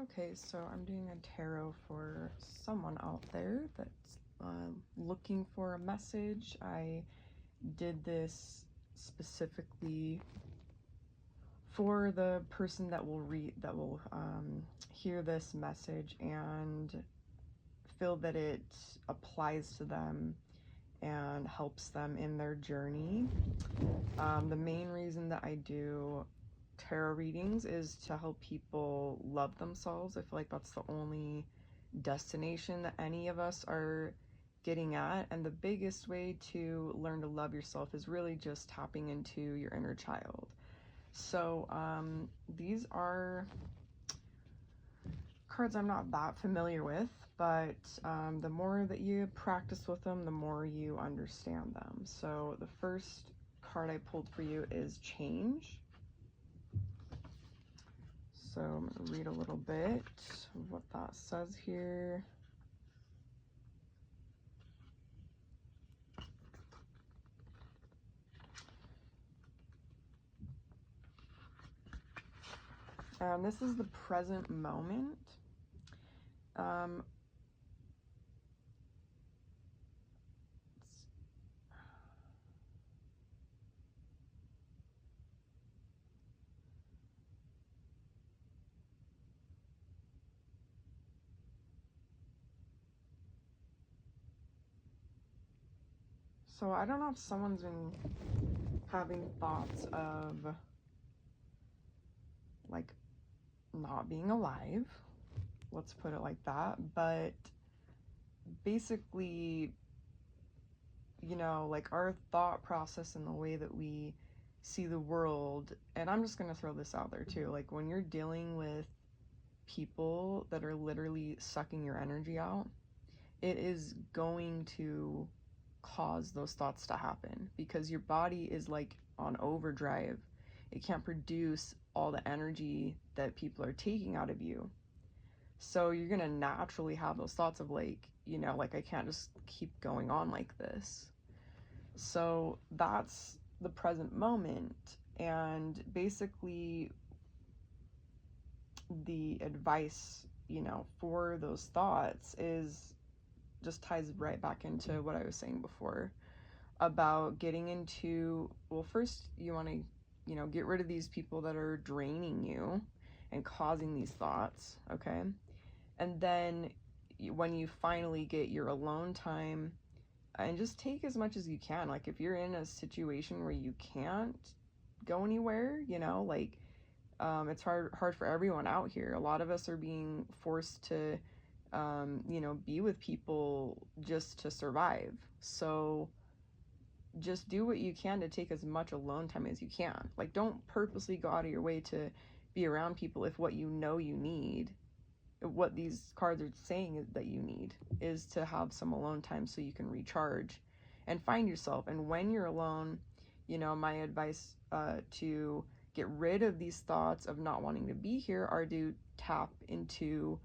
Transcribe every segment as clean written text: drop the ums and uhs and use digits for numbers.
Okay, so I'm doing a tarot for someone out there that's looking for a message. I did this specifically for the person that will hear this message and feel that it applies to them and helps them in their journey. The main reason that I do tarot readings is to help people love themselves. I feel like that's the only destination that any of us are getting at, and the biggest way to learn to love yourself is really just tapping into your inner child. So these are cards I'm not that familiar with, but the more that you practice with them, the more you understand them. So the first card I pulled for you is Change. So I'm going to read a little bit of what that says here. And this is the present moment. So I don't know if someone's been having thoughts of like not being alive, let's put it like that, but basically, you know, like our thought process and the way that we see the world, and I'm just going to throw this out there too, like when you're dealing with people that are literally sucking your energy out, it is going to cause those thoughts to happen because your body is like on overdrive. It can't produce all the energy that people are taking out of you. So you're going to naturally have those thoughts of like, you know, like I can't just keep going on like this. So that's the present moment. And basically the advice, you know, for those thoughts is just ties right back into what I was saying before about getting into, well, first you want to, you know, get rid of these people that are draining you and causing these thoughts, okay? And then when you finally get your alone time, and just take as much as you can. Like if you're in a situation where you can't go anywhere, you know, like it's hard for everyone out here. A lot of us are being forced to you know, be with people just to survive. So just do what you can to take as much alone time as you can. Like don't purposely go out of your way to be around people if what you know you need, what these cards are saying that you need, is to have some alone time so you can recharge and find yourself. And when you're alone, you know, my advice to get rid of these thoughts of not wanting to be here are to tap into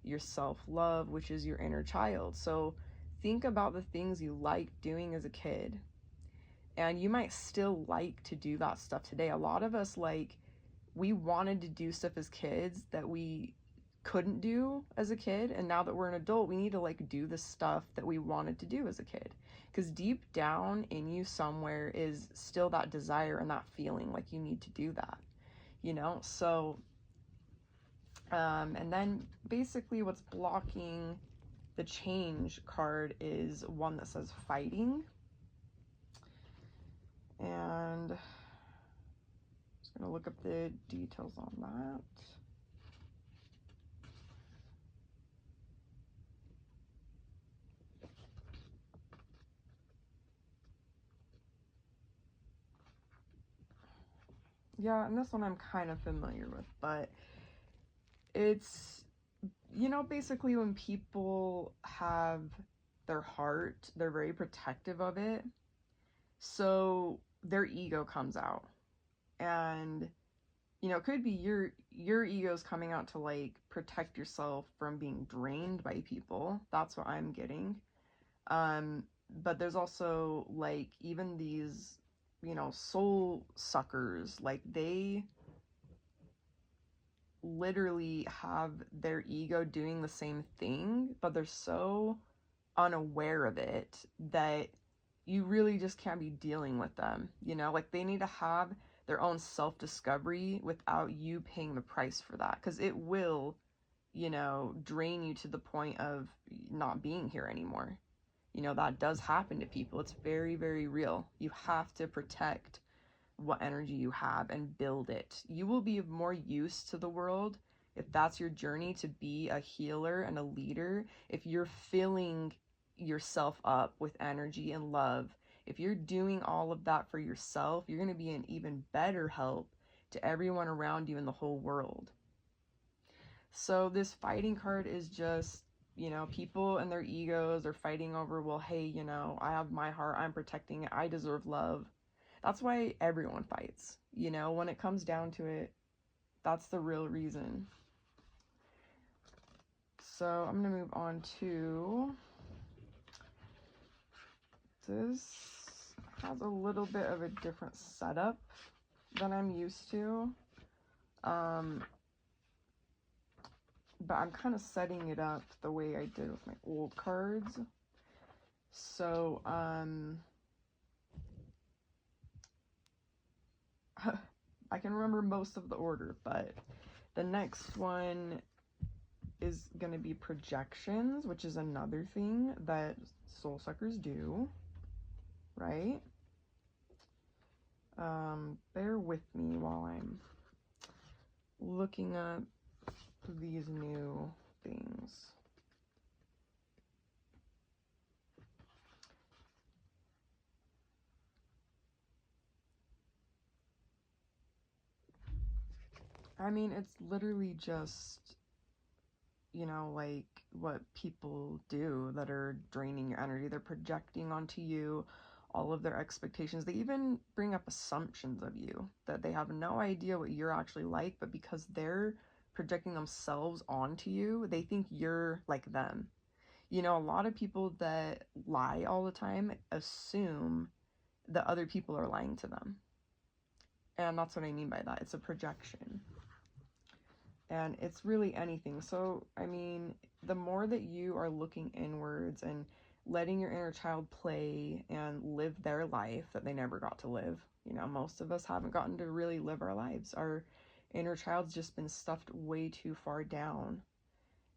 your self-love, which is your inner child. So think about the things you liked doing as a kid, and you might still like to do that stuff today. A lot of us, like, we wanted to do stuff as kids that we couldn't do as a kid, and now that we're an adult we need to like do the stuff that we wanted to do as a kid, because deep down in you somewhere is still that desire and that feeling like you need to do that, you know. So and then basically what's blocking the Change card is one that says fighting, and I'm just gonna look up the details on that. Yeah, and this one I'm kind of familiar with, but it's, you know, basically when people have their heart, they're very protective of it. So their ego comes out. And, you know, it could be your ego's coming out to like protect yourself from being drained by people. That's what I'm getting. But there's also like even these, you know, soul suckers, like they literally have their ego doing the same thing, but they're so unaware of it that you really just can't be dealing with them. You know, like they need to have their own self-discovery without you paying the price for that, because it will, you know, drain you to the point of not being here anymore. You know, that does happen to people. It's very, very real. You have to protect what energy you have and build it. You will be more use to the world if that's your journey to be a healer and a leader. If you're filling yourself up with energy and love, if you're doing all of that for yourself, you're going to be an even better help to everyone around you in the whole world. So this fighting card is just, you know, people and their egos are fighting over, well, hey, you know, I have my heart, I'm protecting it, I deserve love. That's why everyone fights, you know, when it comes down to it. That's the real reason. So I'm going to move on to this. Has a little bit of a different setup than I'm used to. But I'm kind of setting it up the way I did with my old cards. So, I can remember most of the order, but the next one is going to be projections, which is another thing that soul suckers do, right? Bear with me while I'm looking up these new things. I mean, it's literally just, you know, like what people do that are draining your energy. They're projecting onto you all of their expectations. They even bring up assumptions of you that they have no idea what you're actually like, but because they're projecting themselves onto you, they think you're like them. You know, a lot of people that lie all the time assume that other people are lying to them. And that's what I mean by that. It's a projection. And it's really anything. So, I mean, the more that you are looking inwards and letting your inner child play and live their life that they never got to live, you know, most of us haven't gotten to really live our lives. Our inner child's just been stuffed way too far down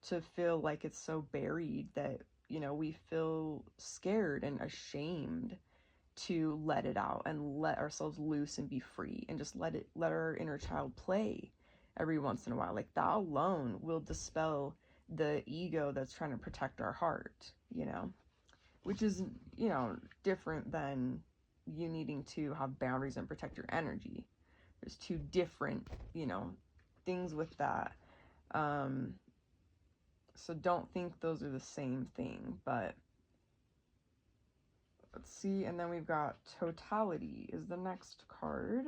to feel like it's so buried that, you know, we feel scared and ashamed to let it out and let ourselves loose and be free and just let our inner child play every once in a while. Like that alone will dispel the ego that's trying to protect our heart, you know, which is, you know, different than you needing to have boundaries and protect your energy. There's two different, you know, things with that. So don't think those are the same thing, but let's see. And then we've got totality is the next card.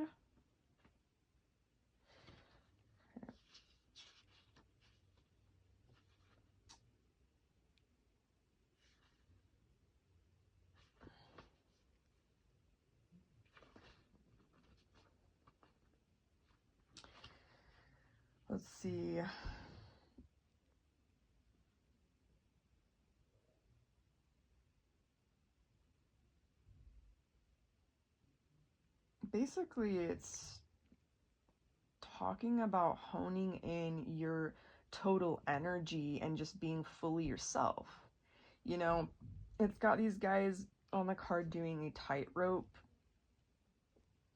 Let's see. Basically, it's talking about honing in your total energy and just being fully yourself. You know, it's got these guys on the card doing a tightrope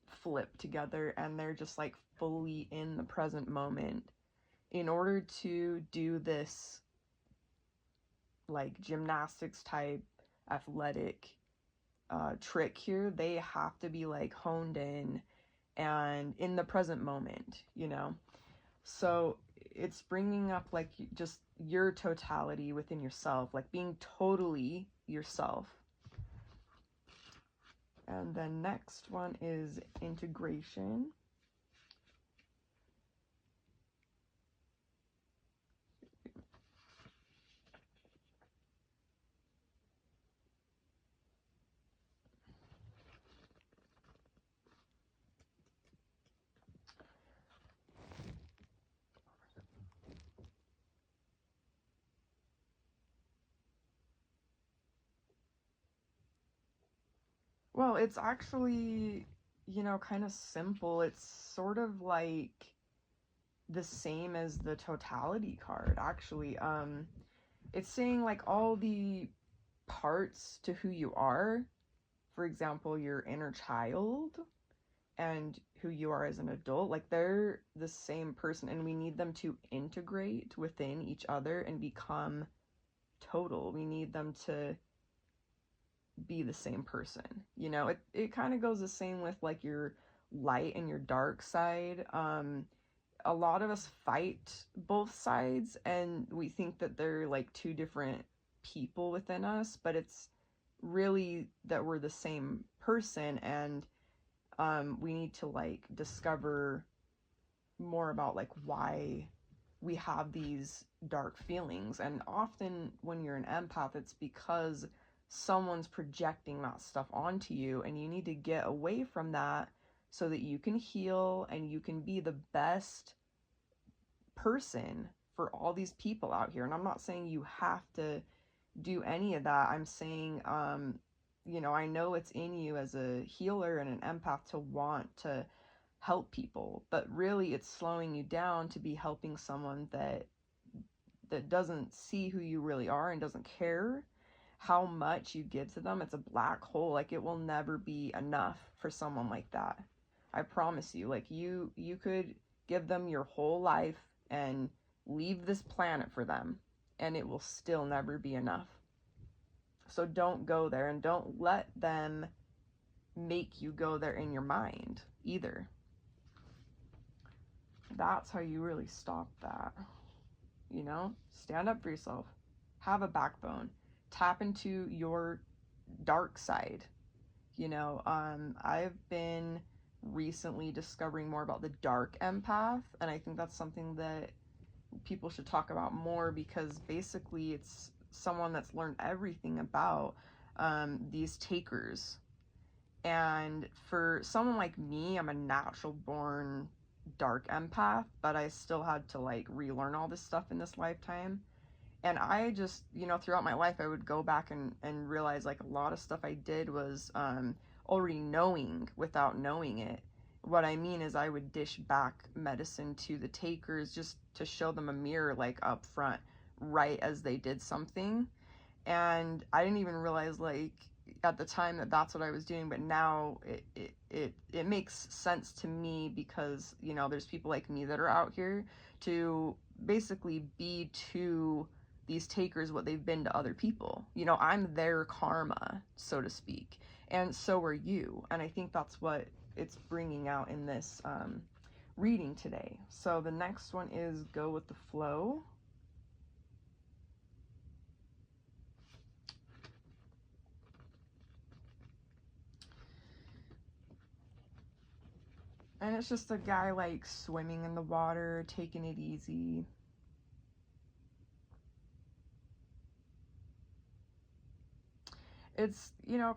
flip together, and they're just like fully in the present moment. In order to do this like gymnastics type athletic trick here, they have to be like honed in and in the present moment, you know? So it's bringing up like just your totality within yourself, like being totally yourself. And then next one is integration. Well, it's actually, kind of simple. It's sort of like the same as the totality card, actually. It's saying like all the parts to who you are. For example, your inner child and who you are as an adult, like they're the same person, and we need them to integrate within each other and become total. We need them to be the same person. It kind of goes the same with like your light and your dark side. A lot of us fight both sides and we think that they're like two different people within us, but it's really that we're the same person. And we need to like discover more about like why we have these dark feelings. And often when you're an empath, it's because someone's projecting that stuff onto you, and you need to get away from that so that you can heal and you can be the best person for all these people out here. And I'm not saying you have to do any of that. I'm saying, I know it's in you as a healer and an empath to want to help people, but really it's slowing you down to be helping someone that doesn't see who you really are and doesn't care how much you give to them. It's a black hole. Like it will never be enough for someone like that. I promise you. Like you could give them your whole life and leave this planet for them, and it will still never be enough. So don't go there, and don't let them make you go there in your mind either. That's how you really stop that. Stand up for yourself, have a backbone, tap into your dark side. I've been recently discovering more about the dark empath, and I think that's something that people should talk about more, because basically it's someone that's learned everything about these takers. And for someone like me, I'm a natural born dark empath, but I still had to like relearn all this stuff in this lifetime. And I just, throughout my life, I would go back and realize like a lot of stuff I did was already knowing without knowing it. What I mean is I would dish back medicine to the takers just to show them a mirror like up front right as they did something. And I didn't even realize like at the time that that's what I was doing, but now it makes sense to me, because there's people like me that are out here to basically be to these takers what they've been to other people. I'm their karma, so to speak, and so are you. And I think that's what it's bringing out in this reading today. So the next one is Go with the Flow. And it's just a guy like swimming in the water, taking it easy. It's,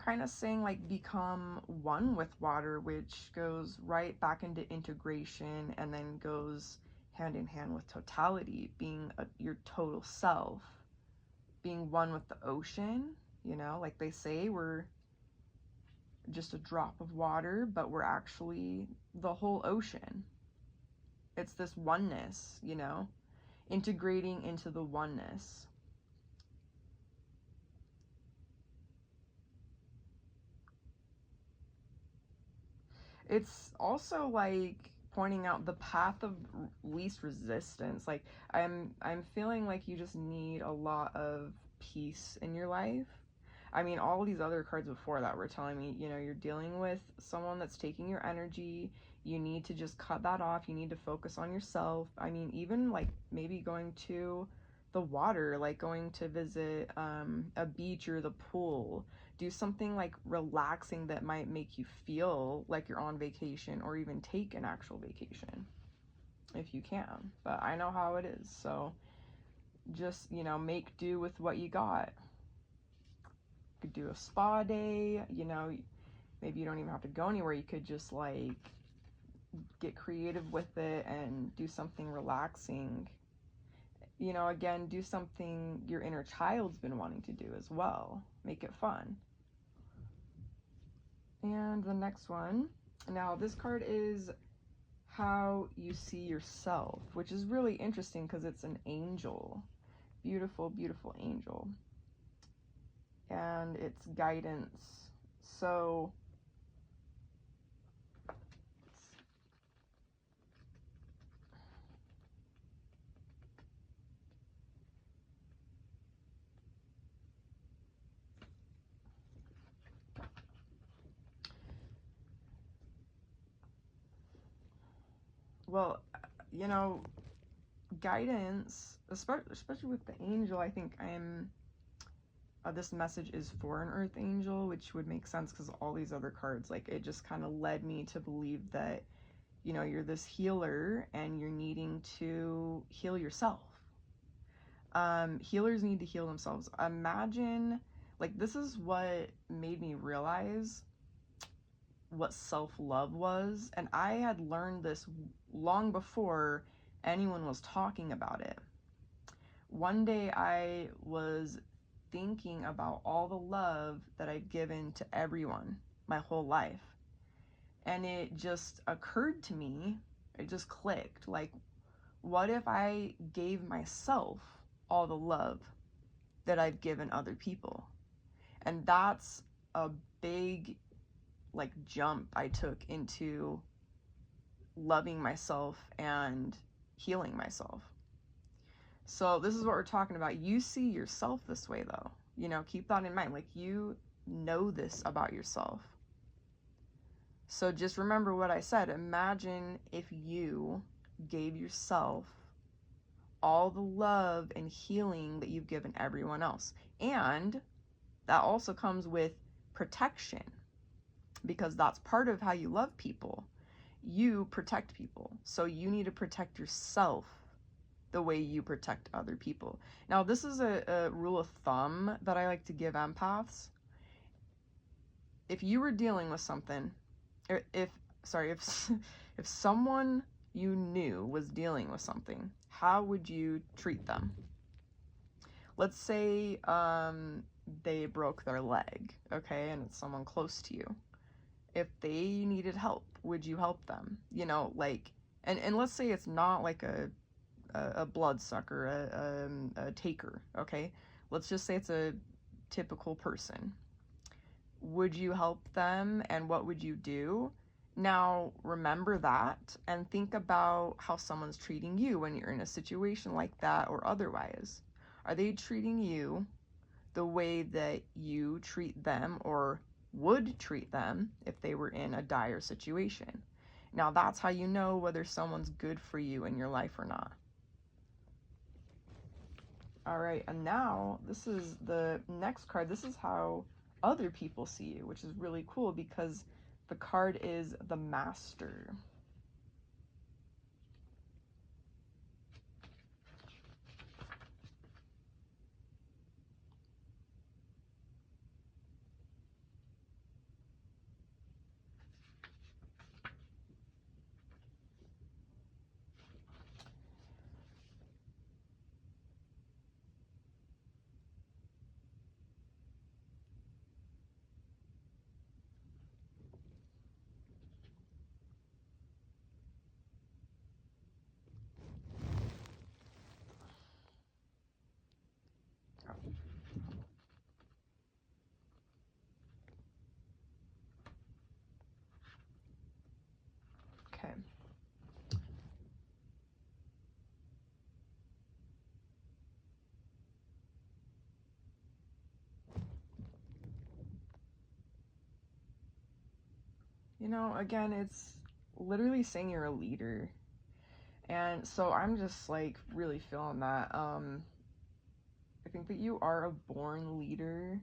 kind of saying like become one with water, which goes right back into integration and then goes hand in hand with totality, being your total self, being one with the ocean. Like they say, we're just a drop of water, but we're actually the whole ocean. It's this oneness, integrating into the oneness. It's also like pointing out the path of least resistance. Like I'm feeling like you just need a lot of peace in your life. I mean, all these other cards before that were telling me, you're dealing with someone that's taking your energy. You need to just cut that off. You need to focus on yourself. I mean, even like maybe going to the water, like going to visit a beach or the pool. Do something like relaxing that might make you feel like you're on vacation, or even take an actual vacation if you can. But I know how it is. So just, make do with what you got. Could do a spa day, maybe you don't even have to go anywhere. You could just like get creative with it and do something relaxing. Again, do something your inner child's been wanting to do as well. Make it fun. And the next one, now this card is how you see yourself, which is really interesting because it's an angel. Beautiful, beautiful angel. And it's guidance. So well, you know, guidance, especially with the angel, I think this message is for an earth angel, which would make sense because all these other cards, like, it just kind of led me to believe that, you know, you're this healer and you're needing to heal yourself. Healers need to heal themselves. Imagine, like, this is what made me realize what self-love was, and I had learned this long before anyone was talking about it. One day I was thinking about all the love that I'd given to everyone my whole life, and it just occurred to me, it just clicked, like, what if I gave myself all the love that I've given other people? And that's a big, like, jump I took into loving myself and healing myself. So this is what we're talking about. You see yourself this way, though. You know, keep that in mind. Like, you know this about yourself. So just remember what I said. Imagine if you gave yourself all the love and healing that you've given everyone else. And that also comes with protection, because that's part of how you love people. You protect people. So you need to protect yourself the way you protect other people. Now, this is a rule of thumb that I like to give empaths. If you were dealing with something, or if someone you knew was dealing with something, how would you treat them? Let's say they broke their leg, okay, and it's someone close to you. If they needed help, would you help them? You know, like, and let's say it's not like a bloodsucker, a taker, okay? Let's just say it's a typical person. Would you help them, and what would you do? Now, remember that and think about how someone's treating you when you're in a situation like that or otherwise. Are they treating you the way that you treat them or would treat them if they were in a dire situation? Now, that's how you know whether someone's good for you in your life or not. All right, and now this is the next card. This is how other people see you, which is really cool because the card is the Master. Okay. You know, again, it's literally saying you're a leader. And so I'm just like really feeling that. I think that you are a born leader,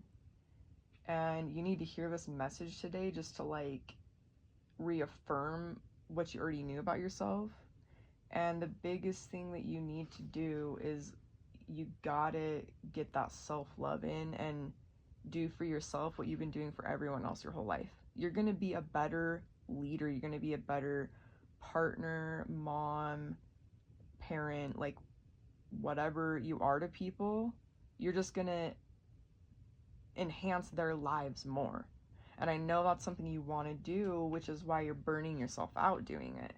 and you need to hear this message today just to like reaffirm what you already knew about yourself. And the biggest thing that you need to do is you gotta get that self-love in and do for yourself what you've been doing for everyone else your whole life. You're gonna be a better leader. You're gonna be a better partner, mom, parent, like whatever you are to people. You're just gonna enhance their lives more. And I know that's something you want to do, which is why you're burning yourself out doing it.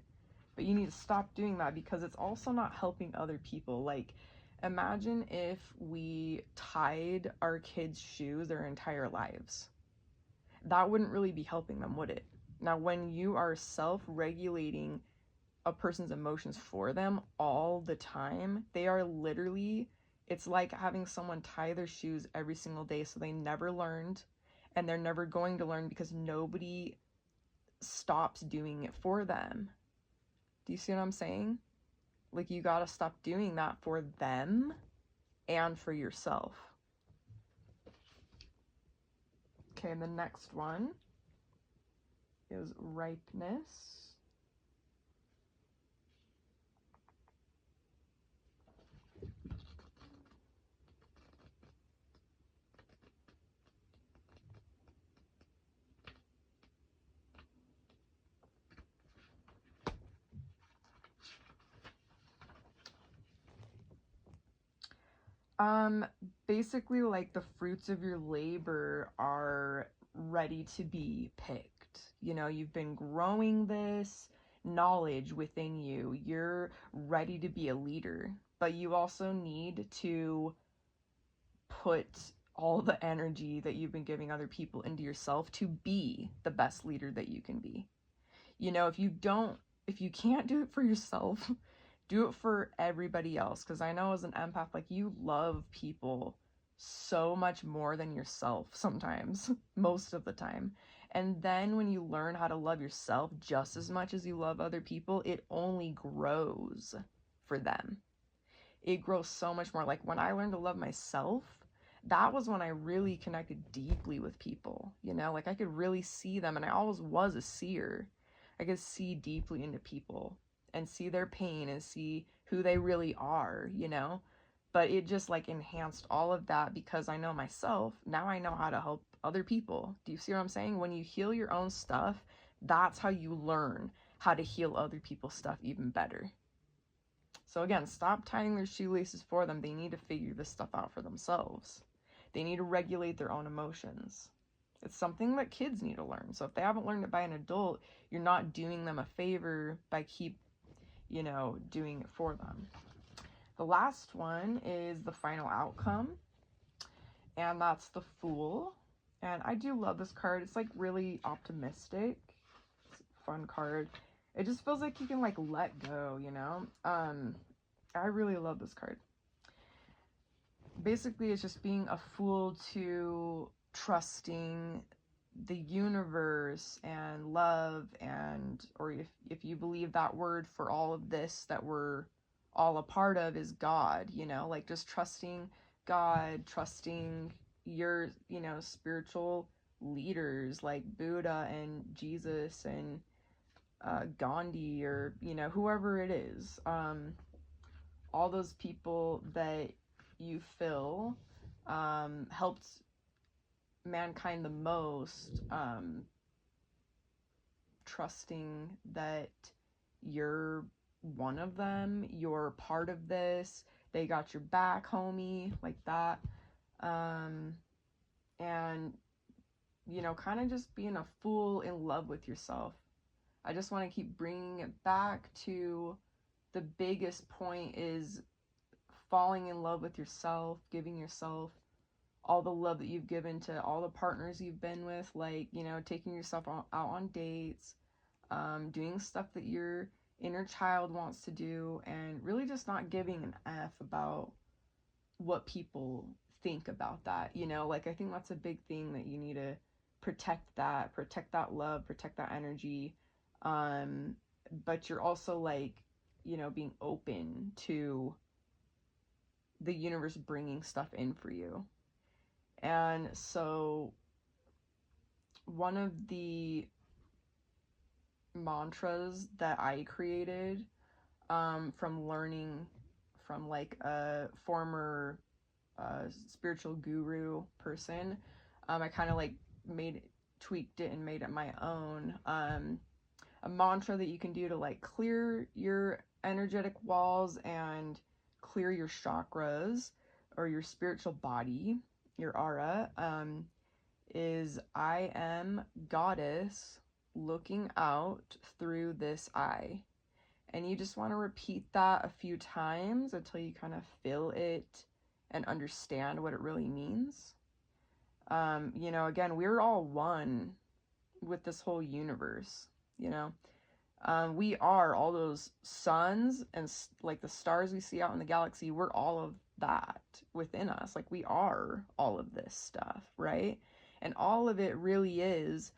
But you need to stop doing that, because it's also not helping other people. Like, imagine if we tied our kids' shoes their entire lives. That wouldn't really be helping them, would it? Now, when you are self-regulating a person's emotions for them all the time, they are literally, it's like having someone tie their shoes every single day, so they never learned, and they're never going to learn because nobody stops doing it for them. Do you see what I'm saying? Like, you gotta stop doing that for them and for yourself. Okay, and the next one is ripeness. Um, Basically, like, the fruits of your labor are ready to be picked. You know, you've been growing this knowledge within you. You're ready to be a leader, but you also need to put all the energy that you've been giving other people into yourself to be the best leader that you can be. You know, if you can't do it for yourself, do it for everybody else. Because I know as an empath, like, you love people so much more than yourself sometimes, most of the time. And then when you learn how to love yourself just as much as you love other people, it only grows for them. It grows so much more. Like, when I learned to love myself, that was when I really connected deeply with people, you know? Like, I could really see them, and I always was a seer. I could see deeply into people and see their pain and see who they really are, you know? But it just, like, enhanced all of that because I know myself. Now I know how to help other people. Do you see what I'm saying? When you heal your own stuff, that's how you learn how to heal other people's stuff even better. So again, stop tying their shoelaces for them. They need to figure this stuff out for themselves. They need to regulate their own emotions. It's something that kids need to learn. So if they haven't learned it by an adult, you're not doing them a favor by doing it for them. The last one is the final outcome, and that's the Fool. And I do love this card. It's like really optimistic. It's a fun card. It just feels like you can, like, let go, you know? I really love this card. Basically, it's just being a fool to trusting the universe and love, and, or if you believe that word for all of this that we're all a part of is God, you know? Like, just trusting God, trusting your, spiritual leaders like Buddha and Jesus and Gandhi, or, whoever it is. All those people that you feel helped mankind the most, trusting that you're one of them, you're part of this, they got your back, homie, like that. And, kind of just being a fool in love with yourself. I just want to keep bringing it back to the biggest point is falling in love with yourself, giving yourself all the love that you've given to all the partners you've been with, like, taking yourself out on dates, doing stuff that your inner child wants to do, and really just not giving an F about what people think about that, like, I think that's a big thing that you need to protect that love, protect that energy, but you're also, like, being open to the universe bringing stuff in for you. And so one of the mantras that I created, from learning from, like, a former spiritual guru person, I kind of, like, tweaked it and made it my own. A mantra that you can do to, like, clear your energetic walls and clear your chakras or your spiritual body, your aura, is I am goddess looking out through this eye. And you just want to repeat that a few times until you kind of feel it and understand what it really means. You know, again, we're all one with this whole universe, you know. We are all those suns and like the stars we see out in the galaxy, we're all of that within us. Like we are all of this stuff, right? And all of it really is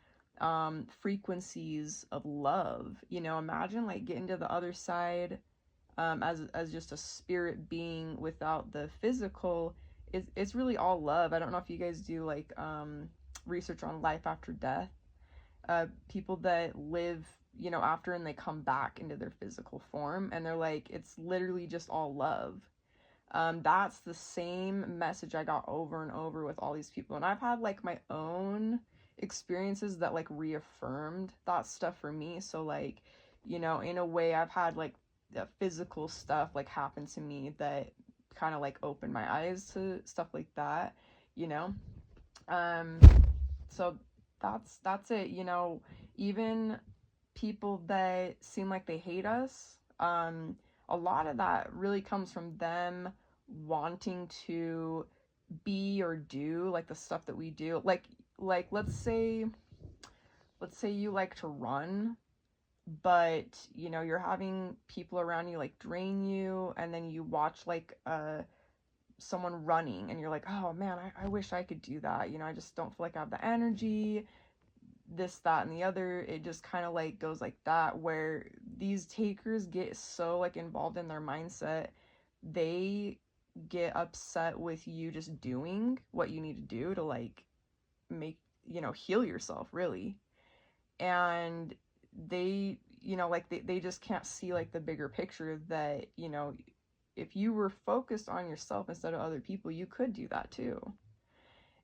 frequencies of love. You know, imagine like getting to the other side as just a spirit being without the physical. It's really all love. I don't know if you guys do like research on life after death. People that live, you know, after and they come back into their physical form and they're like, it's literally just all love. That's the same message I got over and over with all these people. And I've had like my own experiences that like reaffirmed that stuff for me. So like, you know, in a way I've had like the physical stuff like happen to me that kind of like opened my eyes to stuff like that, you know. Um, so that's it, you know. Even people that seem like they hate us, a lot of that really comes from them wanting to be or do like the stuff that we do. Like let's say you like to run, but you know you're having people around you like drain you, and then you watch like someone running and you're like, oh man, I wish I could do that, you know, I just don't feel like I have the energy, this, that, and the other. It just kind of like goes like that, where these takers get so like involved in their mindset, they get upset with you just doing what you need to do to like make, you know, heal yourself really. And they, you know, like they just can't see like the bigger picture that, you know, if you were focused on yourself instead of other people, you could do that too.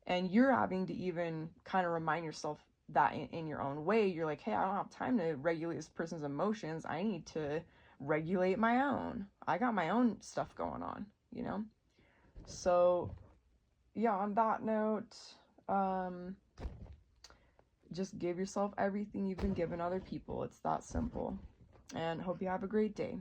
And you're having to even kind of remind yourself that in your own way. You're like, hey, I don't have time to regulate this person's emotions. I need to regulate my own. I got my own stuff going on, you know? So, yeah, on that note, um, just give yourself everything you've been given other people. It's that simple. And hope you have a great day.